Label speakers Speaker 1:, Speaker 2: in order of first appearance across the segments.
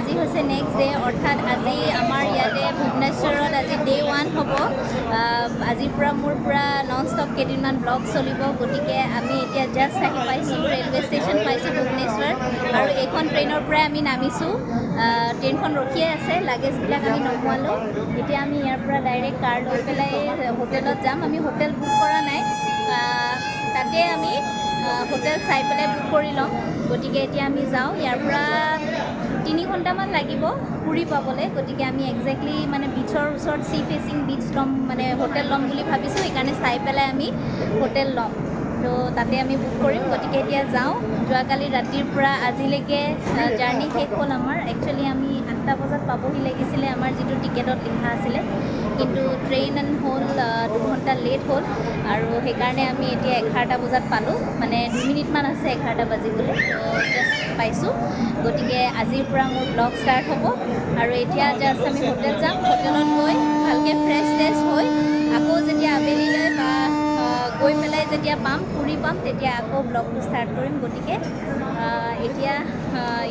Speaker 1: আজি হৈছে next day অৰ্থাৎ আজি আমাৰ ইয়াতে ভুৱনেশ্বৰত আজি ডে 1 হ'ব আজিৰ পৰা মোৰ পূৰা নন ষ্টপ কেইদিনমান ব্লগ চলিব গতিকে আমি এতিয়া জাষ্ট আহি পাইছোঁ ৰেলৱে ষ্টেচন পাইছোঁ ভুৱনেশ্বৰ আৰু এইখন ট্ৰেইনৰ পৰাই আমি নামিছোঁ ট্ৰেইনখন ৰখিয়ে আছে লাগেজবিলাক আমি নমোৱালোঁ এতিয়া আমি ইয়াৰ পৰা ডাইৰেক্ট কাৰ লৈ পেলাই হোটেলত যাম আমি হোটেল বুক কৰা নাই তাতে আমি হোটেল চাই পেলাই বুক কৰি ল'ম গতিকে এতিয়া আমি যাওঁ ইয়াৰ পৰা 3 ঘণ্টামান লাগিব পুৰী পাবলৈ গতিকে আমি একজেক্টলি মানে বিচৰ ওচৰত চি ফেচিং বিচ ল'ম মানে হোটেল ল'ম বুলি ভাবিছোঁ সেইকাৰণে চাই পেলাই আমি হোটেল ল'ম তো তাতে আমি বুক কৰিম গতিকে এতিয়া যাওঁ যোৱাকালি ৰাতিৰ পৰা আজিলৈকে জাৰ্ণি শেষ হ'ল আমাৰ একচুৱেলি আমি 8টা বজাত পাবহি লাগিছিলে আমাৰ যিটো টিকেটত লিখা আছিলে কিন্তু ট্ৰেইন হ'ল 2 ঘণ্টা লেট হ'ল আৰু সেইকাৰণে আমি এতিয়া 11টা বজাত পালোঁ মানে 2 মিনিটমান আছে 11টা বাজিবলৈ তো জাষ্ট পাইছোঁ গতিকে আজিৰ পৰা মোৰ ব্লগ ষ্টাৰ্ট হ'ব আৰু এতিয়া জাষ্ট আমি হোটেল যাম হোটেলত গৈ ভালকৈ ফ্ৰেছ ট্ৰেছ হৈ আকৌ যেতিয়া আবেলিলৈ বা গৈ পেলাই যেতিয়া পাম পুৰী পাম তেতিয়া আকৌ ব্লগটো ষ্টাৰ্ট কৰিম গতিকে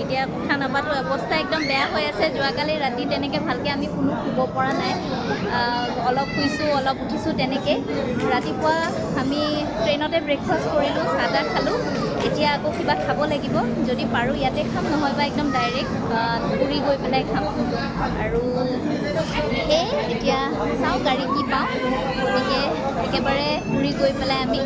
Speaker 1: এতিয়া কথা নাপাতো অৱস্থা একদম বেয়া হৈ আছে যোৱাকালি ৰাতি তেনেকৈ ভালকৈ আমি কোনো শুব পৰা নাই অলপ শুইছোঁ অলপ উঠিছোঁ তেনেকৈ ৰাতিপুৱা আমি ট্ৰেইনতে ব্ৰেকফাষ্ট কৰিলোঁ চাহ তাহ খালোঁ এতিয়া আকৌ কিবা খাব লাগিব যদি পাৰোঁ ইয়াতে খাম নহয় বা একদম ডাইৰেক্ট পুৰী গৈ পেলাই খাম আৰু সেই এতিয়া চাওঁ গাড়ী কি পাওঁ গতিকে একেবাৰে পুৰী গৈ পেলাই আমি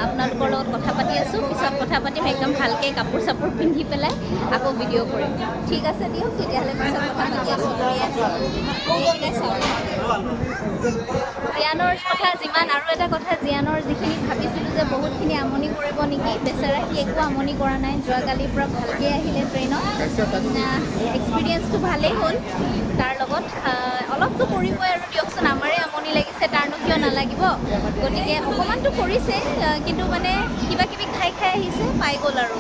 Speaker 1: আপোনালোকৰ লগত কথা পাতি আছোঁ পিছত কথা পাতিম একদম ভালকৈ কাপোৰ চাপোৰ পিন্ধি পেলাই আকৌ ভিডিঅ' কৰিম ঠিক আছে দিয়ক তেতিয়াহ'লে পিছত কথা পাতি আছোঁ জিয়ানৰ কথা যিমান আৰু এটা কথা জিয়ানৰ যিখিনি ভাবিছিলোঁ যে বহুতখিনি আমনি কৰিব নেকি বেচেৰা সি একো আমনি কৰা নাই যোৱাকালিৰ পৰা ভালকৈ আহিলে ট্ৰেইনত এক্সপিৰিয়েঞ্চটো ভালেই হ'ল তাৰ লগত অলপতো কৰিবই আৰু দিয়কচোন আমাৰে আমনি লাগিছে তাৰনো কিয় নালাগিব গতিকে অকণমানটো কৰিছে কিন্তু মানে কিবা কিবি খাই আহিছে পাই গ'ল আৰু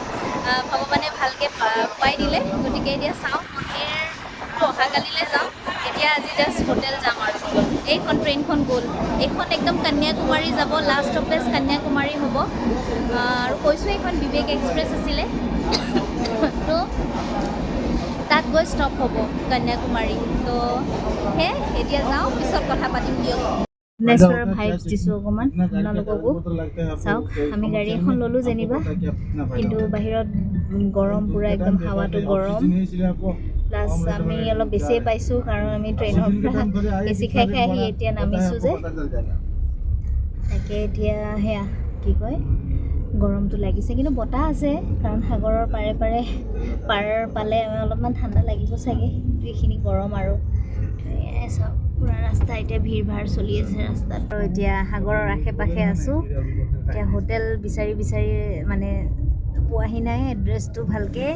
Speaker 1: ভগৱানে ভালকৈ খুৱাই দিলে গতিকে এতিয়া চাওঁ মন্দিৰটো অহাকালিলৈ যাম এতিয়া আজি জাষ্ট হোটেল যাম আৰু এইখন ট্ৰেইনখন গ'ল এইখন একদম কন্যাকুমাৰী যাব লাষ্ট ষ্টপেজ কন্যাকুমাৰী হ'ব আৰু কৈছোঁ এইখন বিবেক এক্সপ্ৰেছ আছিলে তো তাত গৈ ষ্টপ হ'ব কন্যাকুমাৰী তো সেয়ে এতিয়া যাওঁ পিছত কথা পাতিম দিয়ক ভুৱনেশ্বৰৰ ভাইবছ দিছোঁ অকণমান আপোনালোককো চাওক আমি গাড়ী এখন ল'লোঁ যেনিবা কিন্তু বাহিৰত গৰম পূৰা একদম হাৱাটো গৰম প্লাছ আমি অলপ বেছিয়ে পাইছোঁ কাৰণ আমি ট্ৰেইনৰ পৰা বেছি খাই আহি এতিয়া নামিছোঁ যে তাকে এতিয়া সেয়া কি কয় গৰমটো লাগিছে কিন্তু বতাহ আছে কাৰণ সাগৰৰ পাৰ পালে অলপমান ঠাণ্ডা লাগিব চাগে এইখিনি গৰম আৰু চাওক পুৰা ৰাস্তা এতিয়া ভিৰ ভাৰ চলি আছে ৰাস্তাত আৰু এতিয়া সাগৰৰ আশে পাশে আছোঁ এতিয়া হোটেল বিচাৰি মানে পোৱাহি নাই এড্ৰেছটো ভালকৈ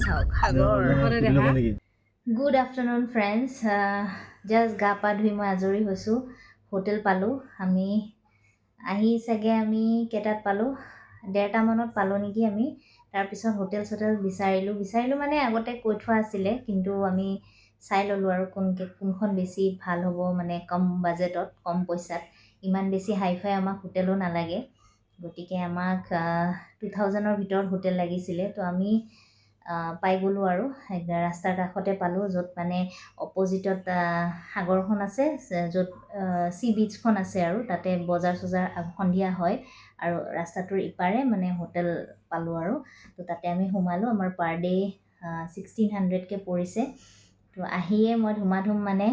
Speaker 1: চাওক সাগৰ গুড আফটাৰনুন ফ্ৰেণ্ডছ জাষ্ট গা পা ধুই মই আজৰি হৈছোঁ হোটেল পালোঁ আমি আহি চাগে আমি কেইটাত পালোঁ 1:30 মানত পালোঁ নেকি আমি তাৰপিছত হোটেল চোটেল বিচাৰিলোঁ মানে আগতে কৈ থোৱা আছিলে কিন্তু আমি চাই ল'লোঁ আৰু কোনখন বেছি ভাল হ'ব মানে কম বাজেটত কম পইচাত ইমান বেছি হাই ফাই আমাক হোটেলো নালাগে গতিকে আমাক 2000ৰ ভিতৰত হোটেল লাগিছিলে তো আমি পাই গ'লোঁ আৰু ৰাস্তাৰ কাষতে পালোঁ য'ত মানে অপজিটত সাগৰখন আছে য'ত চি বিচখন আছে আৰু তাতে বজাৰ চজাৰ সন্ধিয়া হয় আৰু ৰাস্তাটোৰ ইপাৰে মানে হোটেল পালোঁ আৰু তো তাতে আমি সোমালোঁ আমাৰ পাৰ ডে 1600কৈ পৰিছে তো আহিয়ে মই ধুমাধুম মানে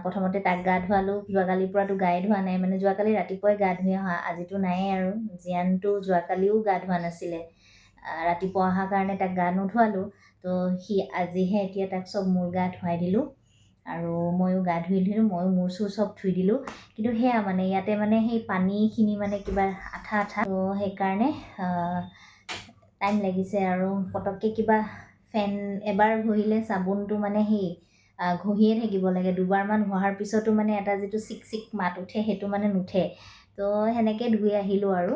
Speaker 1: প্ৰথমতে তাক গা ধুৱালোঁ যোৱাকালিৰ পৰাতো গায়ে ধোৱা নাই মানে যোৱাকালি ৰাতিপুৱাই গা ধুই অহা আজিতো নায়েই আৰু জিয়ানটো যোৱাকালিও গা ধোৱা নাছিলে ৰাতিপুৱা অহাৰ কাৰণে তাক গা নোধোৱালোঁ তো সি আজিহে এতিয়া তাক চব মূৰ গা ধুৱাই দিলোঁ আৰু ময়ো গা ধুই দিলোঁ ময়ো মূৰ চুৰ চব ধুই দিলোঁ কিন্তু সেয়া মানে ইয়াতে মানে সেই পানীখিনি মানে কিবা আঠা তো সেইকাৰণে টাইম লাগিছে আৰু পটককৈ কিবা ফেন এবাৰ ঘঁহিলে চাবোনটো মানে সেই ঘঁহিয়ে থাকিব লাগে দুবাৰমান ঘঁহাৰ পিছতো মানে এটা যিটো চিক মাত উঠে সেইটো মানে নুঠে তো সেনেকৈ ধুই আহিলোঁ আৰু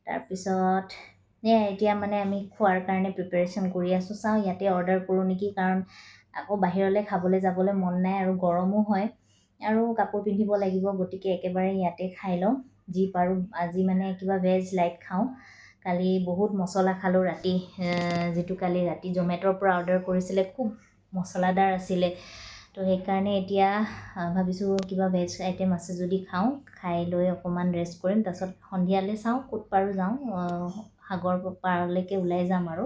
Speaker 1: তাৰপিছত এতিয়া মানে আমি খোৱাৰ কাৰণে প্ৰিপেৰেশ্যন কৰি আছোঁ চাওঁ ইয়াতে অৰ্ডাৰ কৰোঁ নেকি কাৰণ আকৌ বাহিৰলৈ খাবলৈ যাবলৈ মন নাই আৰু গৰমো হয় আৰু কাপোৰ পিন্ধিব লাগিব গতিকে একেবাৰে ইয়াতে খাই লওঁ যি পাৰোঁ আজি মানে কিবা ভেজ লাইট খাওঁ কালি বহুত মছলা খালোঁ ৰাতি, যিটো কালি ৰাতি জমেট'ৰ পৰা অৰ্ডাৰ কৰিছিলে খুব মছলাদাৰ আছিলে। তো সেইকাৰণে এতিয়া ভাবিছোঁ কিবা ভেজ আইটেম আছে যদি খাওঁ, খাই লৈ অকণমান ৰেষ্ট কৰিম, তাৰপিছত সন্ধিয়ালৈ চাওঁ ক'ত পাৰোঁ যাওঁ, সাগৰ পাৰলৈকে ওলাই যাম আৰু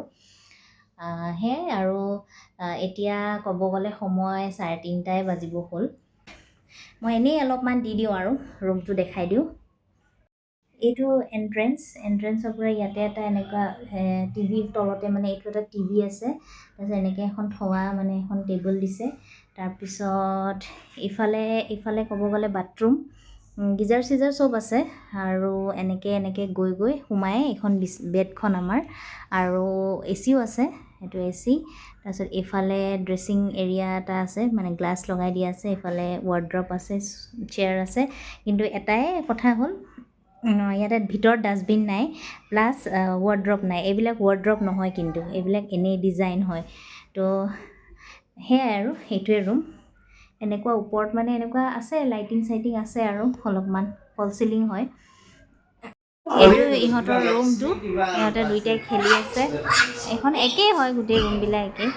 Speaker 1: সেয়াই আৰু। এতিয়া ক'ব গ'লে সময় 3:30 বাজিব হ'ল। মই এনেই অলপমান দি দিওঁ আৰু ৰুমটো দেখাই দিওঁ। এইটো এণ্ট্ৰেঞ্চৰ পৰা ইয়াতে এটা এনেকুৱা টিভিৰ তলতে মানে এইটো এটা টিভি আছে, তাৰপিছত এনেকৈ এখন থোৱা মানে এখন টেবুল দিছে। তাৰপিছত ইফালে ক'ব গ'লে বাথৰুম, গিজাৰ চিজাৰ চব আছে। আৰু এনেকৈ গৈ সোমাই এইখন বেডখন আমাৰ, আৰু এচিও আছে, সেইটো এচি। তাৰপিছত এইফালে ড্ৰেছিং এৰিয়া এটা আছে, মানে গ্লাছ লগাই দিয়া আছে। এইফালে ৱাৰ্ড্ৰপ আছে, চেয়াৰ আছে। কিন্তু এটাই কথা হ'ল ইয়াতে ভিতৰত ডাষ্টবিন নাই, প্লাছ ৱাৰ্ড্ৰপ নাই। এইবিলাক ৱাৰ্ড্ৰপ নহয়, কিন্তু এইবিলাক এনেই ডিজাইন হয়। তো সেয়াই আৰু, সেইটোৱে ৰুম। এনেকুৱা ওপৰত মানে এনেকুৱা আছে, লাইটিং চাইটিং আছে আৰু অলপমান, ফল চিলিং হয়। এইটো ইহঁতৰ ৰুমটো, ইহঁতে দুইটাই খেলি আছে। এইখন একেই হয়, গোটেই ৰুমবিলাক একেই।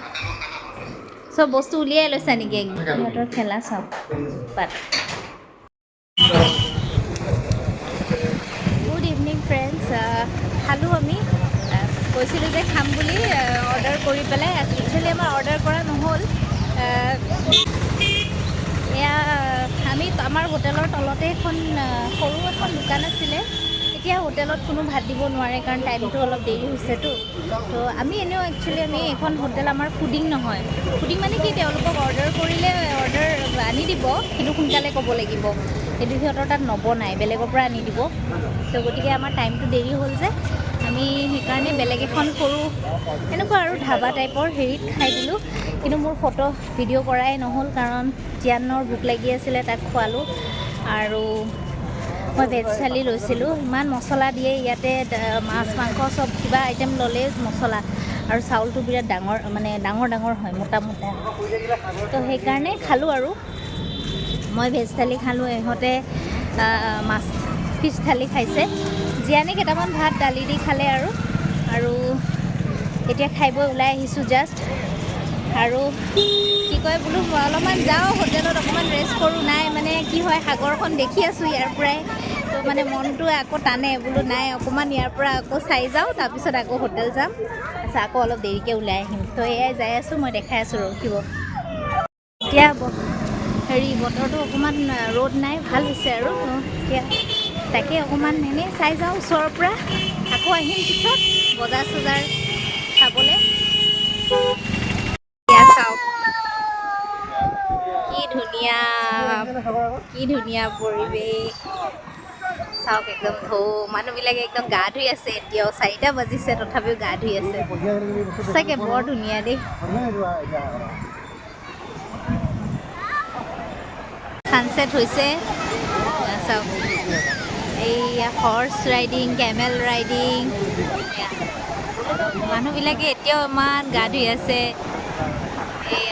Speaker 1: চব বস্তু উলিয়াই লৈছা নেকি? ইহঁতৰ খেলা চব পাত। Good evening friends. খালোঁ আমি, কৈছিলোঁ যে খাম বুলি, অৰ্ডাৰ কৰি পেলাই। একচুৱেলি আমাৰ অৰ্ডাৰ কৰা নহ'ল। এয়া আমাৰ হোটেলৰ তলতে এখন সৰু এখন দোকান আছিলে। এতিয়া হোটেলত কোনো ভাত দিব নোৱাৰে, কাৰণ টাইমটো অলপ দেৰি হৈছেতো। তো আমি এনেও একচুৱেলি আমি এখন হোটেল, আমাৰ ফুডিং নহয়। ফুডিং মানে কি, তেওঁলোকক অৰ্ডাৰ কৰিলে অৰ্ডাৰ আনি দিব, কিন্তু সোনকালে ক'ব লাগিব। কিন্তু সিহঁতৰ তাত নবনাই, বেলেগৰ পৰা আনি দিব। তো গতিকে আমাৰ টাইমটো দেৰি হ'ল যে আমি সেইকাৰণে বেলেগ এখন সৰু এনেকুৱা আৰু ধাবা টাইপৰ হেৰিত খাই দিলোঁ। কিন্তু মোৰ ফটো ভিডিঅ' কৰাই নহ'ল, কাৰণ জিয়ানৰ ভোক লাগি আছিলে, তাক খোৱালোঁ। আৰু মই ভেজ থালি লৈছিলোঁ। ইমান মছলা দিয়ে ইয়াতে, মাছ মাংস চব কিবা আইটেম ল'লেই মছলা, আৰু চাউলটো বিৰাট ডাঙৰ, মানে ডাঙৰ হয়, মোটা। তো সেইকাৰণে খালোঁ আৰু মই ভেজ থালি খালোঁ, ইহঁতে ফিছ থালি খাইছে। জিয়ানে কেইটামান ভাত দালি দি খালে আৰু এতিয়া খাই বৈ ওলাই আহিছোঁ জাষ্ট। আৰু কি কয় বোলো, অলপমান যাওঁ হোটেলত, অকণমান ৰেষ্ট কৰোঁ। নাই মানে কি হয়, সাগৰখন দেখি আছোঁ ইয়াৰ পৰাই, তো মানে মনটো আকৌ টানে, বোলো নাই অকণমান ইয়াৰ পৰা আকৌ চাই যাওঁ, তাৰপিছত আকৌ হোটেল যাম, তাৰপিছত আকৌ অলপ দেৰিকৈ ওলাই আহিম। তো এয়াই যাই আছোঁ, মই দেখাই আছোঁ, ৰখিব। এতিয়া বতৰটো অকণমান ৰ'দ নাই, ভাল হৈছে আৰু। তো এতিয়া তাকে অকণমান এনেই চাই যাওঁ ওচৰৰ পৰা, আকৌ আহিম পিছত বজাৰ চজাৰ খাবলৈ। চাওক কি ধুনীয়া পৰিৱেশ। চাওক একদম মানুহবিলাকে একদম গা ধুই আছে। এতিয়াও 4টা বাজিছে, তথাপিও গা ধুই আছে। সঁচাকৈ বৰ ধুনীয়া দেই। ছানছেট হৈছে, চাওক। এইয়া হৰ্চ ৰাইডিং, কেমেল ৰাইডিং, মানুহবিলাকে এতিয়াও ইমান গা ধুই আছে।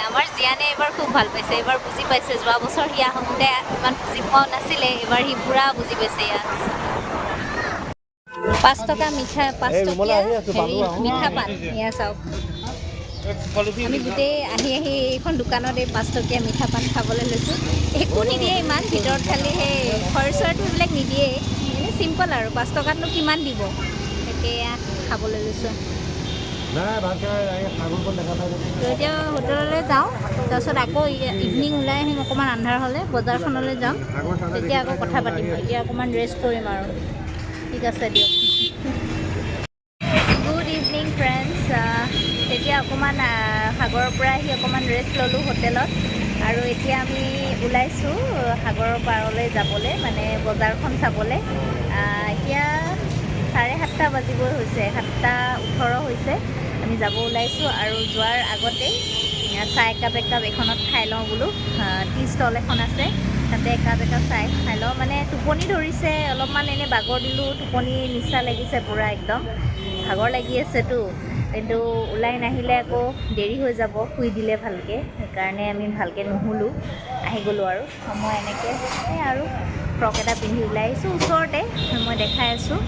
Speaker 1: আমাৰ জিয়ানে এইবাৰ খুব ভাল পাইছে, এইবাৰ বুজি পাইছে। যোৱা বছৰ সি আহোঁতে ইমান বুজি পোৱা নাছিলে, এইবাৰ সি পুৰা বুজি পাইছে। ইয়াত 5 টকা মিঠা, 5 টকীয়া মিঠা পান, এয়া চাওক। আমি গোটেই আহি এইখন দোকানত এই 5 টকীয়া মিঠা পান খাবলৈ লৈছোঁ। একো নিদিয়ে ইমান ভিতৰত, খালি সেই খৰচৰটো এইবিলাক নিদিয়ে, এনেই চিম্পল আৰু। 5 টকাতনো কিমান দিব, এতিয়া খাবলৈ লৈছোঁ। তো এতিয়া হোটেললৈ যাওঁ, তাৰপিছত আকৌ ইভিনিং ওলাই আহিম, অকণমান আন্ধাৰ হ'লে বজাৰখনলৈ যাম, তেতিয়া আকৌ কথা পাতিম। এতিয়া অকণমান ৰেষ্ট কৰিম আৰু। ঠিক আছে দিয়ক। Good evening friends. তেতিয়া অকণমান সাগৰৰ পৰা আহি অকণমান ৰেষ্ট ল'লোঁ হোটেলত, আৰু এতিয়া আমি ওলাইছোঁ সাগৰৰ পাৰলৈ যাবলৈ, মানে বজাৰখন চাবলৈ। এতিয়া 7:30 বাজিবই হৈছে, 7:18 হৈছে। আমি যাব ওলাইছোঁ, আৰু যোৱাৰ আগতেই চাহ একাপ এখনত খাই লওঁ বোলো। টি ষ্টল এখন আছে, তাতে একাপ চাহ খাই লওঁ। মানে টোপনি ধৰিছে অলপমান, এনেই বাগৰ দিলোঁ, টোপনি নিচা লাগিছে পুৰা একদম। ভাগৰ লাগি আছেতো, কিন্তু ওলাই নাহিলে আকৌ দেৰি হৈ যাব শুই দিলে ভালকৈ। সেইকাৰণে আমি ভালকৈ নুশুলোঁ, আহি গ'লোঁ। আৰু মই এনেকৈ আৰু ফ্ৰক এটা পিন্ধি ওলাই আহিছোঁ, ওচৰতে মই দেখাই আছোঁ।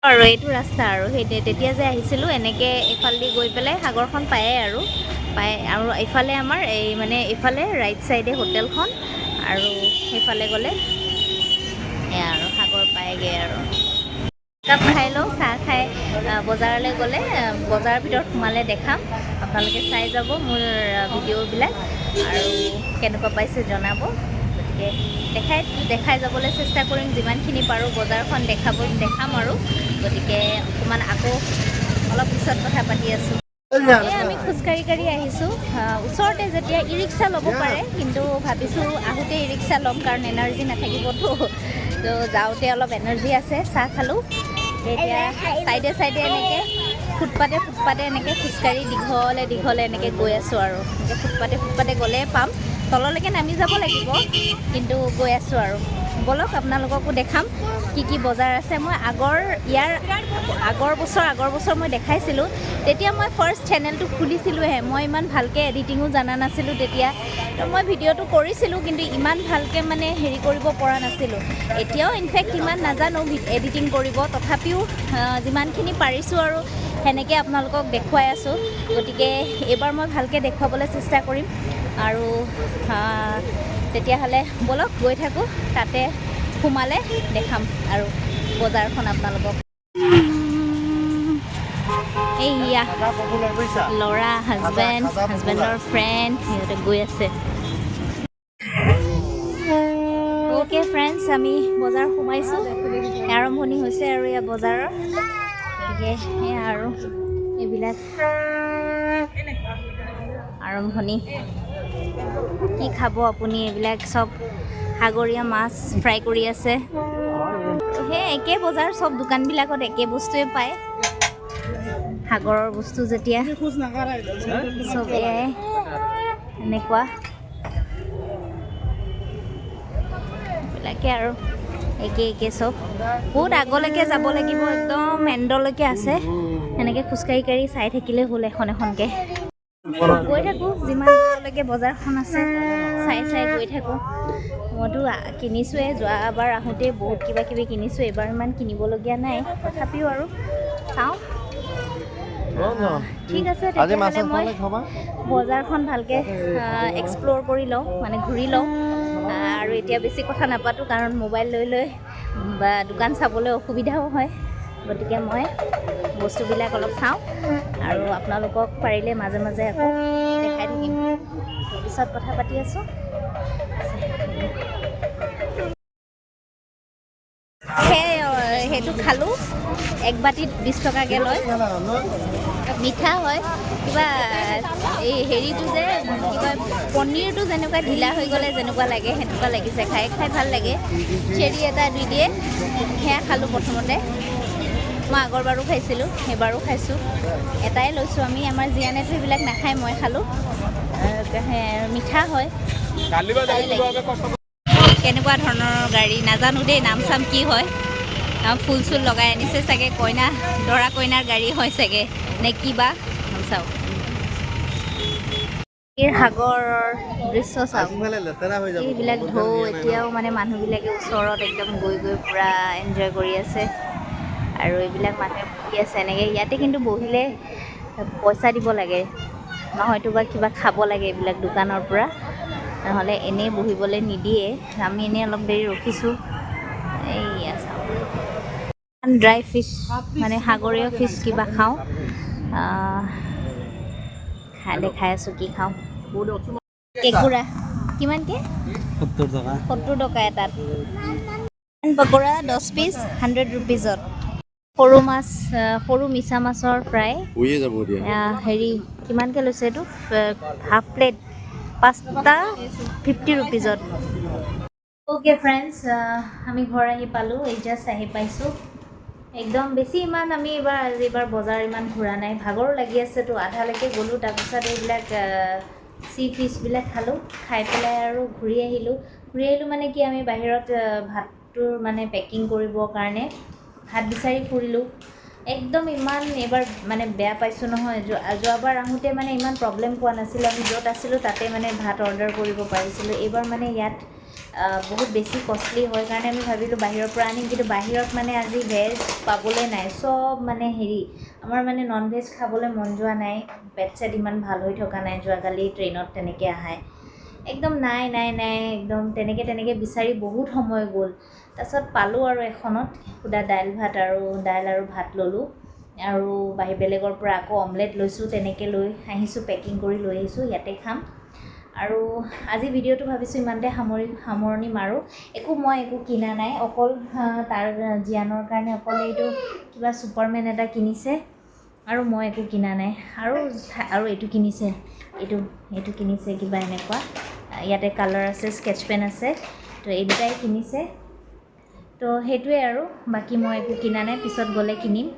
Speaker 1: আৰু এইটো ৰাস্তা আৰু সেই তেতিয়া যে আহিছিলোঁ এনেকৈ এইফালেদি গৈ পেলাই সাগৰখন পায়ে আৰু এইফালে আমাৰ এই মানে এইফালে ৰাইট চাইডে হোটেলখন আৰু সেইফালে গ'লে এয়া আৰু সাগৰ পায়গৈ আৰু কাপ খাই লওঁ চাহ খাই বজাৰলৈ গ'লে বজাৰৰ ভিতৰত সোমালে দেখাম আপোনালোকে চাই যাব মোৰ ভিডিঅ'বিলাক আৰু কেনেকুৱা পাইছে জনাব গতিকে দেখাই যাবলৈ চেষ্টা কৰিম যিমানখিনি পাৰোঁ বজাৰখন দেখাম আৰু গতিকে অকণমান আকৌ অলপ পিছত কথা পাতি আছোঁ আমি খোজকাঢ়ি আহিছোঁ ওচৰতে যেতিয়া ই ৰিক্সা ল'ব পাৰে কিন্তু ভাবিছোঁ আহোঁতে ই ৰিক্সা ল'ম কাৰণ এনাৰ্জি নাথাকিবতো তো যাওঁতে অলপ এনাৰ্জি আছে চাহ খালোঁ এতিয়া চাইডে এনেকৈ ফুটপাতে এনেকৈ খোজকাঢ়ি দীঘলে এনেকৈ গৈ আছোঁ আৰু এনেকৈ ফুটপাতে গ'লে পাম তললৈকে নামি যাব লাগিব কিন্তু গৈ আছোঁ আৰু ব'লক আপোনালোককো দেখাম কি বজাৰ আছে মই আগৰ বছৰ মই দেখাইছিলোঁ তেতিয়া মই ফাৰ্ষ্ট চেনেলটো খুলিছিলোঁহে মই ইমান ভালকৈ এডিটিঙো জানা নাছিলোঁ তেতিয়া তো মই ভিডিঅ'টো কৰিছিলোঁ কিন্তু ইমান ভালকৈ মানে হেৰি কৰিব পৰা নাছিলোঁ এতিয়াও ইনফেক্ট ইমান নাজানো এডিটিং কৰিব তথাপিও যিমানখিনি পাৰিছোঁ আৰু সেনেকৈ আপোনালোকক দেখুৱাই আছোঁ গতিকে এইবাৰ মই ভালকৈ দেখুৱাবলৈ চেষ্টা কৰিম আৰু তেতিয়াহ'লে ব'লক গৈ থাকোঁ তাতে সোমালে দেখাম আৰু বজাৰখন আপোনালোকক এইয়া ল'ৰা হাজবেণ্ডৰ ফ্ৰেণ্ড সিহঁতে গৈ আছে অ'কে ফ্ৰেণ্ডছ আমি বজাৰ সোমাইছোঁ আৰম্ভণি হৈছে আৰু এয়া বজাৰৰ গতিকে সেয়া আৰু এইবিলাক আৰম্ভণি কি খাব আপুনি এইবিলাক চব সাগৰীয় মাছ ফ্ৰাই কৰি আছে সেই একে বজাৰ চব দোকানবিলাকত একে বস্তুৱে পায় সাগৰৰ বস্তু যেতিয়া চব এয়াই এনেকুৱা এইবিলাকে আৰু একে চব বহুত আগলৈকে যাব লাগিব একদম এণ্ডলৈকে আছে এনেকৈ খোজকাঢ়ি চাই থাকিলে হ'ল এখনকৈ গৈ থাকোঁ যিমান দূৰলৈকে বজাৰখন আছে চাই গৈ থাকোঁ মইতো কিনিছোঁৱে যোৱাবাৰ আহোঁতে বহুত কিবাকিবি কিনিছোঁ এইবাৰ ইমান কিনিবলগীয়া নাই তথাপিও আৰু চাওঁ ঠিক আছে তেতিয়াহ'লে মই বজাৰখন ভালকৈ এক্সপ্ল'ৰ কৰি লওঁ মানে ঘূৰি লওঁ আৰু এতিয়া বেছি কথা নাপাতোঁ কাৰণ মোবাইল লৈ বা দোকান চাবলৈ অসুবিধাও হয় গতিকে মই বস্তুবিলাক অলপ চাওঁ আৰু আপোনালোকক পাৰিলে মাজে আকৌ দেখাই থাকিম পিছত কথা পাতি আছোঁ সেইটো খালোঁ এক বাতিত 20 টকাকৈ লয় মিঠা হয় কিবা এই হেৰিটো যে কি কয় পনীৰটো যেনেকুৱা ঢিলা হৈ গ'লে যেনেকুৱা লাগে সেনেকুৱা লাগিছে খাই ভাল লাগে চেৰি এটা দি দিয়ে সেয়া খালোঁ প্ৰথমতে মই আগৰবাৰো খাইছিলোঁ এইবাৰো খাইছোঁ এটাই লৈছোঁ আমি আমাৰ জীয়ানেতো সেইবিলাক নাখায় মই খালোঁ মিঠা হয় কেনেকুৱা ধৰণৰ গাড়ী নাজানো দেই নাম চাম কি হয় ফুল চুল লগাই আনিছে চাগে দৰা কইনাৰ গাড়ী হয় চাগে নে কিবা চাওক সাগৰৰ দৃশ্য চাওক এইবিলাক ঢৌ এতিয়াও মানে মানুহবিলাকে ওচৰত একদম গৈ পূৰা এনজয় কৰি আছে আৰু এইবিলাক মানুহে বহি আছে এনেকৈ ইয়াতে কিন্তু বহিলে পইচা দিব লাগে নহয়তো বা কিবা খাব লাগে এইবিলাক দোকানৰ পৰা নহ'লে এনেই বহিবলৈ নিদিয়ে আমি এনেই অলপ দেৰি ৰখিছোঁ এইয়া চাওঁ ড্ৰাই ফিছ মানে সাগৰীয় ফিছ কিবা খাওঁ দেখাই আছোঁ কি খাওঁ কেঁকুৰা কিমানকৈ 70 টকা এটাত পকোৰা 10 পিচ 100 ৰুপিজত সৰু মিছা মাছৰ ফ্ৰাই হেৰি কিমানকৈ লৈছে এইটো হাফ প্লেট 5টা 50 ৰুপিজত অ'কে ফ্ৰেণ্ডছ আমি ঘৰ আহি পালোঁ জাষ্ট আহি পাইছোঁ একদম বেছি ইমান আমি এইবাৰ বজাৰ ইমান ঘূৰা নাই ভাগৰো লাগি আছেতো আধালৈকে গ'লোঁ তাৰপিছত এইবিলাক চি ফিছবিলাক খালোঁ খাই পেলাই আৰু ঘূৰি আহিলোঁ মানে কি আমি বাহিৰত ভাতটোৰ মানে পেকিং কৰিবৰ কাৰণে ভাত বিচাৰি ফুৰিলোঁ একদম ইমান এইবাৰ মানে বেয়া পাইছোঁ নহয় যোৱাবাৰ আহোঁতে মানে ইমান প্ৰব্লেম পোৱা নাছিলোঁ আমি য'ত আছিলোঁ তাতে মানে ভাত অৰ্ডাৰ কৰিব পাৰিছিলোঁ এইবাৰ মানে ইয়াত বহুত বেছি কষ্টলি হয় কাৰণে আমি ভাবিলোঁ বাহিৰৰ পৰা আনিম, কিন্তু বাহিৰত মানে আজি ভেজ পাবলৈ নাই, চব মানে হেৰি আমাৰ মানে নন ভেজ খাবলৈ মন যোৱা নাই, পেট চেট ইমান ভাল হৈ থকা নাই, যোৱাকালি ট্ৰেইনত তেনেকৈ আহাই একদম নাই একদম তেনেকৈ বিচাৰি বহুত সময় গ'ল। তাৰপিছত পালোঁ আৰু এখনত সুদা দাইল আৰু ভাত ল'লোঁ, আৰু বেলেগৰ পৰা আকৌ অমলেট লৈছোঁ, তেনেকৈ লৈ আহিছোঁ, পেকিং কৰি লৈ আহিছোঁ, ইয়াতে খাম। আৰু আজি ভিডিঅ'টো ভাবিছোঁ ইমানতে সামৰণি মাৰোঁ। মই একো কিনা নাই, অকল তাৰ জীয়ানৰ কাৰণে অকল এইটো কিবা ছুপাৰমেন এটা কিনিছে, আৰু মই একো কিনা নাই। আৰু এইটো কিনিছে, এইটো কিনিছে কিবা এনেকুৱা, ইয়াতে কালাৰ আছে, স্কেচ পেন আছে, তো এই দুটাই কিনিছে। তো সেইটোৱে আৰু, বাকী মই একো কিনা নাই, পিছত গ'লে কিনিম।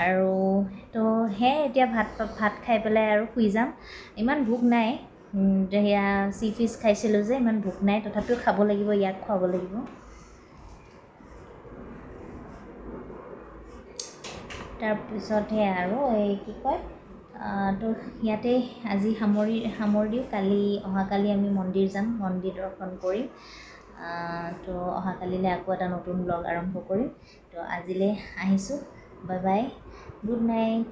Speaker 1: আৰু তো এতিয়া ভাত খাই পেলাই আৰু শুই যাম, ইমান ভোক নাই। সেয়া চি ফিছ খাইছিলোঁ যে, ইমান ভোক নাই, তথাপিও খাব লাগিব, ইয়াক খুৱাব লাগিব। তাৰপিছত সেয়া আৰু এই কি কয়, তো ইয়াতে আজি সামৰি দিওঁ। অহাকালি আমি মন্দিৰ যাম, মন্দিৰ দৰ্শন কৰিম। তো অহাকালিলৈ আকৌ এটা নতুন ব্লগ আৰম্ভ কৰিম। তো আজিলৈ আহিছোঁ, বাই বাই, গুড নাইট।